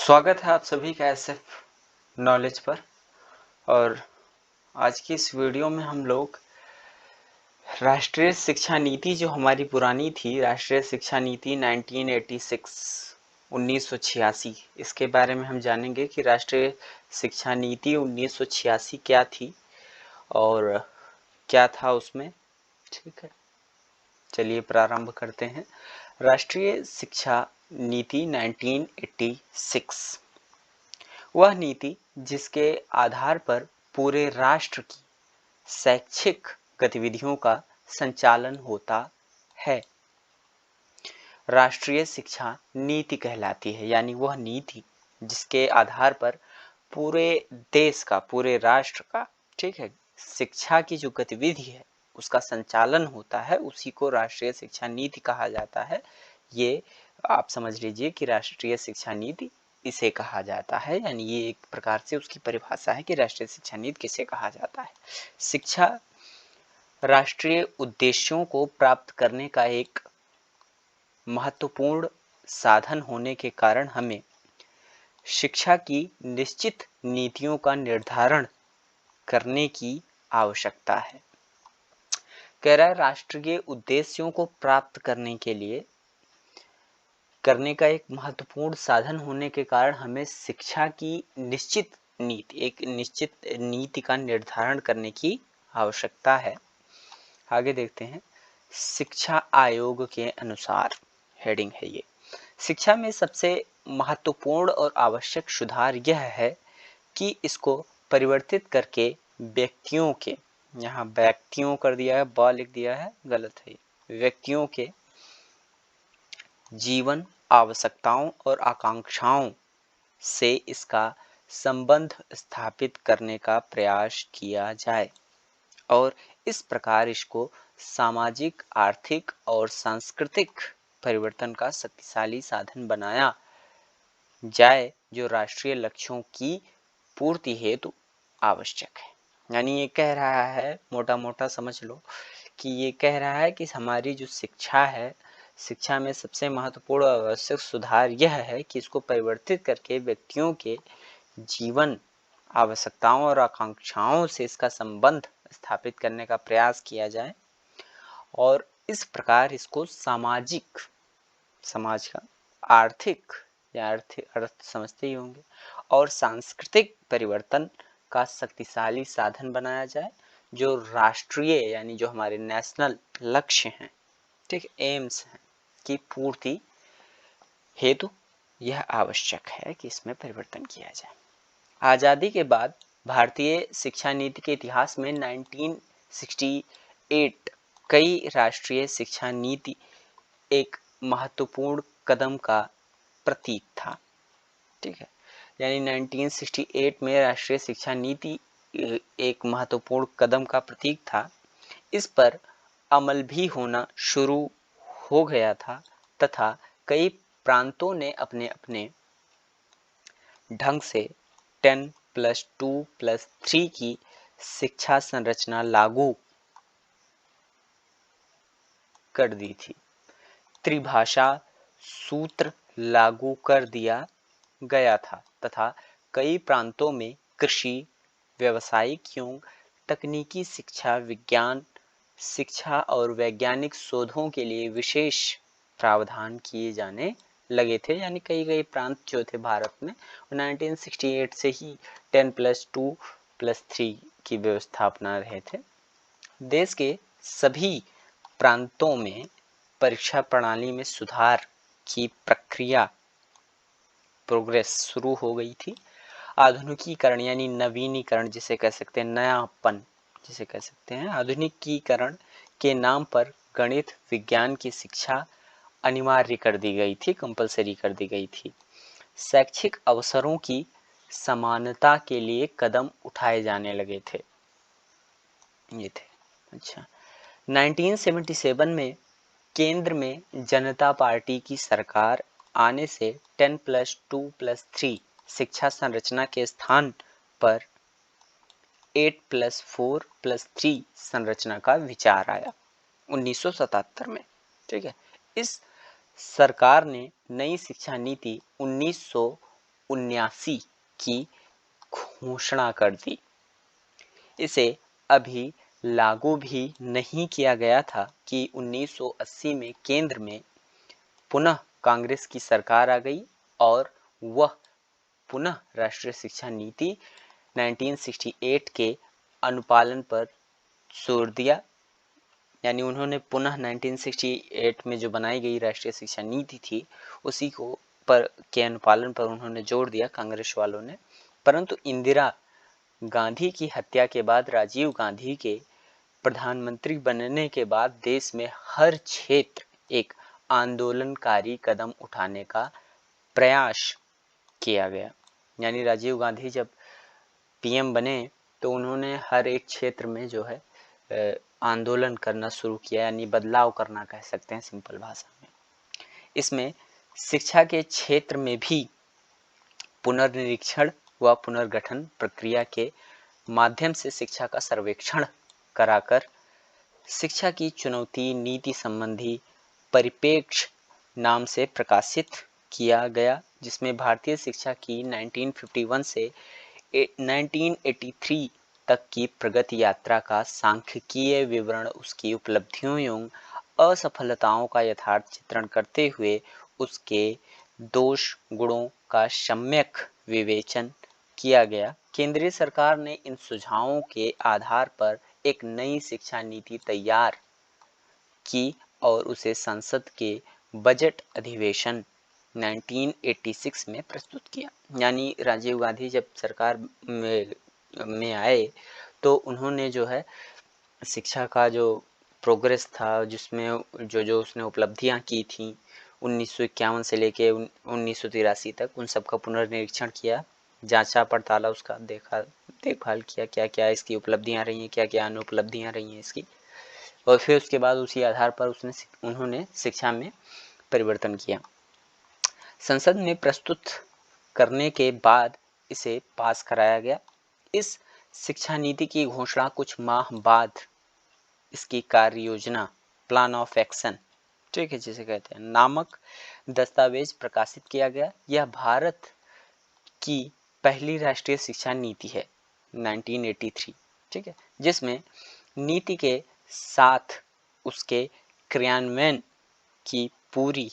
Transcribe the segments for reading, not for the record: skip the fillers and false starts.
स्वागत है आप सभी का एसएफ नॉलेज पर। और आज की इस वीडियो में हम लोग राष्ट्रीय शिक्षा नीति जो हमारी पुरानी थी, राष्ट्रीय शिक्षा नीति 1986 इसके बारे में हम जानेंगे कि राष्ट्रीय शिक्षा नीति 1986 क्या थी और क्या था उसमें। ठीक है, चलिए प्रारंभ करते हैं। राष्ट्रीय शिक्षा नीति 1986 वह नीति जिसके आधार पर पूरे राष्ट्र की शैक्षिक गतिविधियों का संचालन होता है, राष्ट्रीय शिक्षा नीति कहलाती है। यानी वह नीति जिसके आधार पर पूरे देश का, पूरे राष्ट्र का, ठीक है, शिक्षा की जो गतिविधि है उसका संचालन होता है, उसी को राष्ट्रीय शिक्षा नीति कहा जाता है। ये आप समझ लीजिए कि राष्ट्रीय शिक्षा नीति इसे कहा जाता है। यानी ये एक प्रकार से उसकी परिभाषा है कि राष्ट्रीय शिक्षा नीति किसे कहा जाता है। शिक्षा राष्ट्रीय उद्देश्यों को प्राप्त करने का एक महत्वपूर्ण साधन होने के कारण हमें शिक्षा की निश्चित नीतियों का निर्धारण करने की आवश्यकता है। कह रहा है राष्ट्रीय उद्देश्यों को प्राप्त करने के लिए करने का एक महत्वपूर्ण साधन होने के कारण हमें शिक्षा की निश्चित नीति, एक निश्चित नीति का निर्धारण करने की आवश्यकता है। आगे देखते हैं। शिक्षा आयोग के अनुसार, हेडिंग है ये, शिक्षा में सबसे महत्वपूर्ण और आवश्यक सुधार यह है कि इसको परिवर्तित करके व्यक्तियों के, यहाँ व्यक्तियों कर दिया है, ब लिख दिया है, गलत है, व्यक्तियों के जीवन, आवश्यकताओं और आकांक्षाओं से इसका संबंध स्थापित करने का प्रयास किया जाए और इस प्रकार इसको सामाजिक, आर्थिक और सांस्कृतिक परिवर्तन का शक्तिशाली साधन बनाया जाए जो राष्ट्रीय लक्ष्यों की पूर्ति हेतु आवश्यक है। यानी ये कह रहा है, मोटा मोटा समझ लो कि ये कह रहा है कि हमारी जो शिक्षा है, शिक्षा में सबसे महत्वपूर्ण आवश्यक सुधार यह है कि इसको परिवर्तित करके व्यक्तियों के जीवन, आवश्यकताओं और आकांक्षाओं से इसका संबंध स्थापित करने का प्रयास किया जाए और इस प्रकार इसको सामाजिक, समाज का आर्थिक या अर्थ समझते ही होंगे, और सांस्कृतिक परिवर्तन का शक्तिशाली साधन बनाया जाए जो राष्ट्रीय, यानी जो हमारे नेशनल लक्ष्य हैं, ठीक, एम्स हैं, की पूर्ति हेतु यह आवश्यक है कि इसमें परिवर्तन किया जाए। आज़ादी के बाद भारतीय शिक्षा नीति के इतिहास में 1968 कई राष्ट्रीय शिक्षा नीति एक महत्वपूर्ण कदम का प्रतीक था। ठीक है, यानी 1968 में राष्ट्रीय शिक्षा नीति एक महत्वपूर्ण कदम का प्रतीक था। इस पर अमल भी होना शुरू हो गया था तथा कई प्रांतों ने अपने अपने ढंग से 10+2+3 की शिक्षा संरचना लागू कर दी थी। त्रिभाषा सूत्र लागू कर दिया गया था तथा कई प्रांतों में कृषि, व्यावसायिक एवं तकनीकी शिक्षा, विज्ञान शिक्षा और वैज्ञानिक शोधों के लिए विशेष प्रावधान किए जाने लगे थे। यानी कई प्रांत जो थे भारत में 1968 से ही 10+2+3 की व्यवस्था अपना रहे थे। देश के सभी प्रांतों में परीक्षा प्रणाली में सुधार की प्रक्रिया, प्रोग्रेस शुरू हो गई थी। आधुनिकीकरण यानी नवीनीकरण जिसे कह सकते हैं, नयापन जिसे कह सकते हैं, आधुनिकीकरण के नाम पर गणित, विज्ञान की शिक्षा अनिवार्य कर दी गई थी, कंपलसरी कर दी गई थी। शैक्षिक अवसरों की समानता के लिए कदम उठाए जाने लगे थे, ये थे। अच्छा, 1977 में केंद्र में जनता पार्टी की सरकार आने से 10+2+3 शिक्षा संरचना के स्थान पर 8+4+3 संरचना का विचार आया 1977 में। ठीक है, इस सरकार ने नई शिक्षा नीति 1979 की घोषणा कर दी। इसे अभी लागू भी नहीं किया गया था कि 1980 में केंद्र में पुनः कांग्रेस की सरकार आ गई और वह पुनः राष्ट्रीय शिक्षा नीति 1968 के अनुपालन पर जोर दिया। यानी उन्होंने पुनः 1968 में जो बनाई गई राष्ट्रीय शिक्षा नीति थी उसी को के अनुपालन पर उन्होंने जोर दिया कांग्रेस वालों ने। परंतु इंदिरा गांधी की हत्या के बाद राजीव गांधी के प्रधानमंत्री बनने के बाद देश में हर क्षेत्र एक आंदोलनकारी कदम उठाने का प्रयास किया गया। यानी राजीव गांधी जब पीएम बने तो उन्होंने हर एक क्षेत्र में जो है आंदोलन करना शुरू किया, यानी बदलाव करना कह सकते हैं सिंपल भाषा में। इसमें शिक्षा के क्षेत्र में भी पुनर्निरीक्षण व पुनर्गठन प्रक्रिया के माध्यम से शिक्षा का सर्वेक्षण कराकर शिक्षा की चुनौती नीति संबंधी परिप्रेक्ष्य नाम से प्रकाशित किया गया, जिसमें भारतीय शिक्षा की 1951 से 1983 तक की प्रगति यात्रा का सांख्यिकीय विवरण, उसकी उपलब्धियों एवं असफलताओं का यथार्थ चित्रण करते हुए उसके दोष गुणों का सम्यक विवेचन किया गया। केंद्रीय सरकार ने इन सुझावों के आधार पर एक नई शिक्षा नीति तैयार की और उसे संसद के बजट अधिवेशन 1986 में प्रस्तुत किया। यानी राजीव गांधी जब सरकार में आए तो उन्होंने जो है शिक्षा का जो प्रोग्रेस था, जिसमें जो उसने उपलब्धियां की थी 1951 से लेके 1983 तक, उन सब का पुनर्निरीक्षण किया, जांचा पड़ताला उसका देखभाल किया, क्या क्या इसकी उपलब्धियां रही हैं, क्या क्या अनुपलब्धियां रही हैं इसकी, और फिर उसके बाद उसी आधार पर उन्होंने शिक्षा में परिवर्तन किया। संसद में प्रस्तुत करने के बाद इसे पास कराया गया। इस शिक्षा नीति की घोषणा कुछ माह बाद इसकी कार्य योजना, प्लान ऑफ एक्शन, ठीक है, जिसे कहते हैं, नामक दस्तावेज प्रकाशित किया गया। यह भारत की पहली राष्ट्रीय शिक्षा नीति है 1983, ठीक है, जिसमें नीति के साथ उसके क्रियान्वयन की पूरी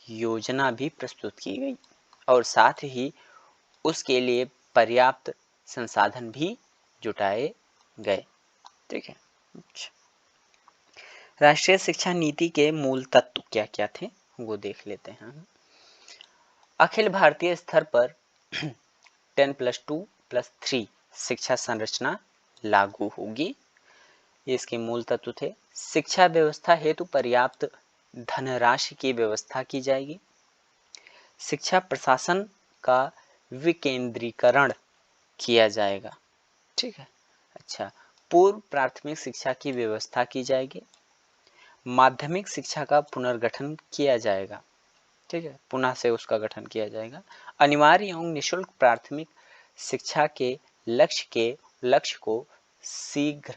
योजना भी प्रस्तुत की गई और साथ ही उसके लिए पर्याप्त संसाधन भी जुटाए गए, ठीक है। राष्ट्रीय शिक्षा नीति के मूल तत्व क्या क्या थे वो देख लेते हैं। अखिल भारतीय स्तर पर 10+2+3 शिक्षा संरचना लागू होगी, ये इसके मूल तत्व थे। शिक्षा व्यवस्था हेतु पर्याप्त धनराशि की व्यवस्था की जाएगी। शिक्षा प्रशासन का विकेंद्रीकरण किया जाएगा, ठीक है। अच्छा, पूर्व प्राथमिक शिक्षा की व्यवस्था की जाएगी। माध्यमिक शिक्षा का पुनर्गठन किया जाएगा, ठीक है, पुनः से उसका गठन किया जाएगा। अनिवार्य एवं निःशुल्क प्राथमिक शिक्षा के लक्ष्य को शीघ्र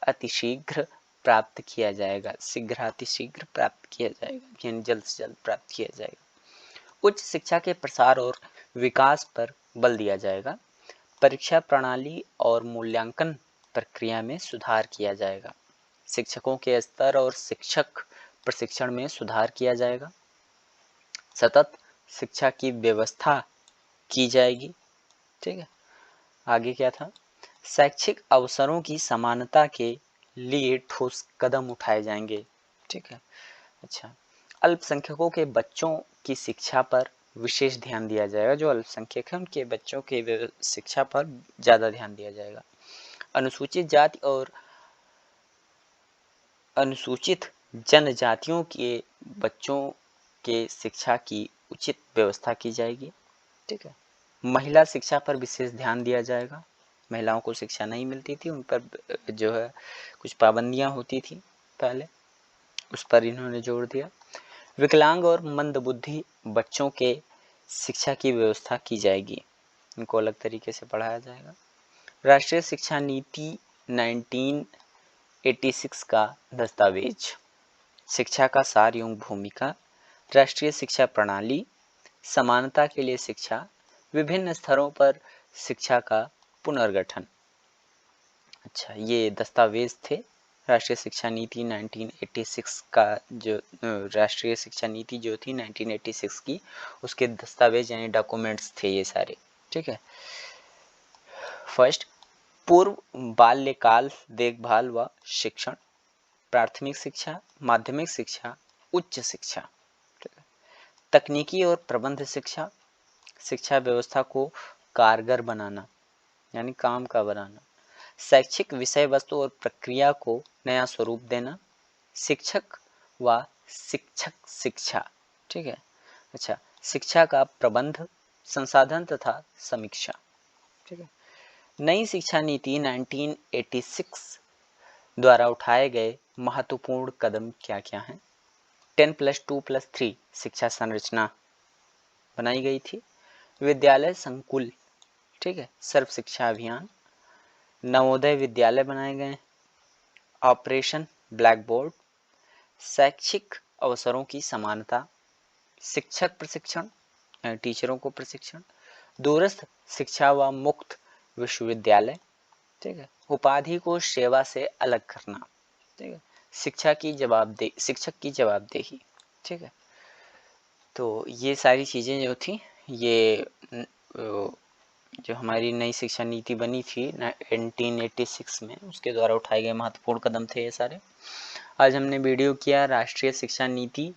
अतिशीघ्र प्राप्त किया जाएगा, शीघ्र अतिशीघ्र प्राप्त किया जाएगा, यानी जल्द से जल्द प्राप्त किया जाएगा। उच्च शिक्षा के प्रसार और विकास पर बल दिया जाएगा। परीक्षा प्रणाली और मूल्यांकन प्रक्रिया में सुधार किया जाएगा। शिक्षकों के स्तर और शिक्षक प्रशिक्षण में सुधार किया जाएगा। सतत शिक्षा की व्यवस्था की जाएगी, ठीक है। आगे क्या था? शैक्षिक अवसरों की समानता के लिए ठोस कदम उठाए जाएंगे, ठीक है। अच्छा, अल्पसंख्यकों के बच्चों की शिक्षा पर विशेष ध्यान दिया जाएगा। जो अल्पसंख्यक हैं उनके बच्चों के शिक्षा पर ज़्यादा ध्यान दिया जाएगा। अनुसूचित जाति और अनुसूचित जनजातियों के बच्चों के शिक्षा की उचित व्यवस्था की जाएगी, ठीक है। महिला शिक्षा पर विशेष ध्यान दिया जाएगा। महिलाओं को शिक्षा नहीं मिलती थी, उन पर जो है कुछ पाबंदियां होती थी पहले, उस पर इन्होंने जोर दिया। विकलांग और मंदबुद्धि बच्चों के शिक्षा की व्यवस्था की जाएगी, इनको अलग तरीके से पढ़ाया जाएगा। राष्ट्रीय शिक्षा नीति 1986 का दस्तावेज, शिक्षा का सार एवं भूमिका, राष्ट्रीय शिक्षा प्रणाली, समानता के लिए शिक्षा, विभिन्न स्तरों पर शिक्षा का पुनर्गठन। अच्छा, ये दस्तावेज थे राष्ट्रीय शिक्षा नीति 1986 का, जो राष्ट्रीय शिक्षा नीति जो थी 1986 की, उसके दस्तावेज यानी डॉक्यूमेंट्स थे ये सारे। ठीक है। फर्स्ट, पूर्व बाल्यकाल देखभाल व शिक्षण, प्राथमिक शिक्षा, माध्यमिक शिक्षा, उच्च शिक्षा। तकनीकी और प्रबंध शिक्षा, शिक्षा व्यवस्था को कारगर बनाना यानी काम का बनाना। शैक्षिक विषय वस्तु और प्रक्रिया को नया स्वरूप देना। शिक्षक व शिक्षक शिक्षा। ठीक है। अच्छा, शिक्षा का प्रबंध, संसाधन तथा समीक्षा। ठीक है। नई शिक्षा नीति 1986 द्वारा उठाए गए महत्वपूर्ण कदम क्या क्या हैं? 10+2+3 शिक्षा संरचना बनाई गई थी। विद्यालय संकुल, ठीक है, सर्व शिक्षा अभियान, नवोदय विद्यालय बनाए गए, ऑपरेशन ब्लैक बोर्ड, शैक्षिक अवसरों की समानता, शिक्षक प्रशिक्षण, टीचरों को प्रशिक्षण, दूरस्थ शिक्षा व मुक्त विश्वविद्यालय। ठीक है। उपाधि को सेवा से अलग करना। ठीक है। शिक्षक की जवाबदेही। ठीक है। तो ये सारी चीज़ें जो थी, ये जो हमारी नई शिक्षा नीति बनी थी 1986 में, उसके द्वारा उठाए गए महत्वपूर्ण कदम थे ये सारे। आज हमने वीडियो किया राष्ट्रीय शिक्षा नीति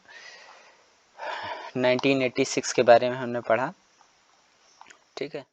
1986 के बारे में हमने पढ़ा। ठीक है।